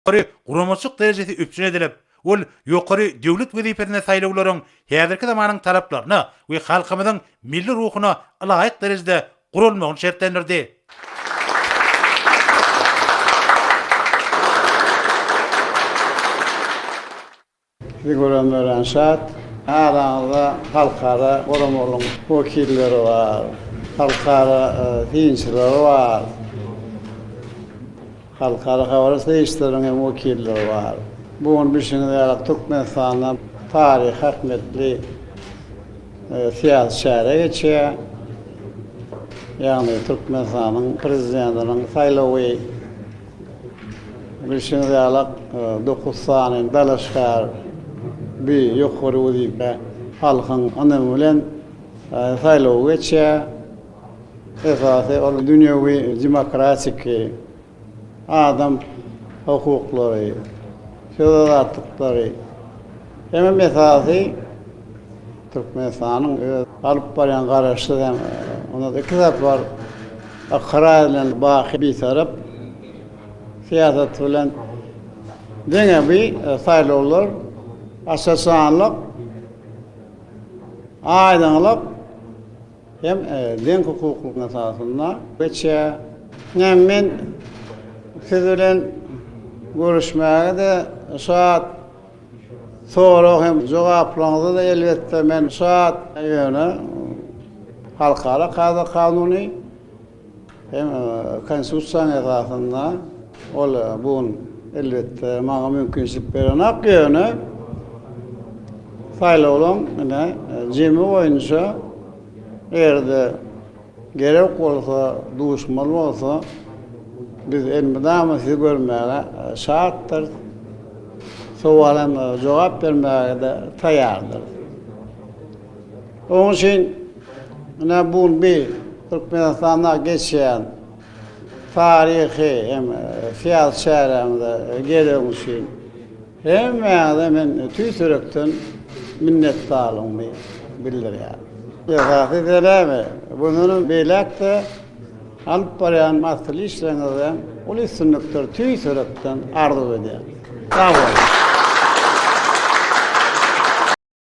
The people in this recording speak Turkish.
ýokary guramaçyk derejesi üpçün edilip, ol ýokary döwlet wezipesine saýlawlaryň häzirki zamanyň talaplaryna we halkymyzyň milli ruhyna laýyk derejede gurulmagyny şertlendirdi. Figüranlar şart, arada halkara goramalyň wekilleri var, halkara dinçileri var, halkara habarasa işlerinin wekilleri var. Bugun bir şeňle Türkmenistan'da tarih hakmetli siyasi şähere geçýär. Yani Türkmenistan'ın prezidentinin saýlawy bir şeňle 9 sany dalaşgar bir ýokary wezipe halkyň anamy bilen saýlaw geçýär. Esasy ol dünýäwi demokratik adam hukuklary, şeýletlykları. Hem esasy Türkmenistanyň alyp barýan garaşlary ona da kitap var. Akara bilen bahy bir tarap siyasat bilen deňe bir saýlawlar asasanlyk, aýdanylyk hem den hukuklyk esasynda geçýär. Men siz bilen görüşmäge de saat sonra hem jogaplaryňyzy da elbetde men saat ýöne halkara kanuny hem konstitusiýa esasynda ol bun elbetde maňa mümkinçilik beren ak ýöne saýlawlaryň mene jemi boýunça erde gerek bolsa, duşmaly bolsa biz elbetde görmäge şartdyr. Sowalyna jogap bermäge de taýýardyr. Onuň üçin mene bu bir Türkmenistanda geçýän tarihi hem siyasi şäherinde gelen üçin hemme men tüýsürekden minnetdarlygymy bildirýär. Ýa-da deleme bunun beýlekde alyp barýan masly işlerinde uly sünnetler tüýsürekden arzu edýär. Sağ olun.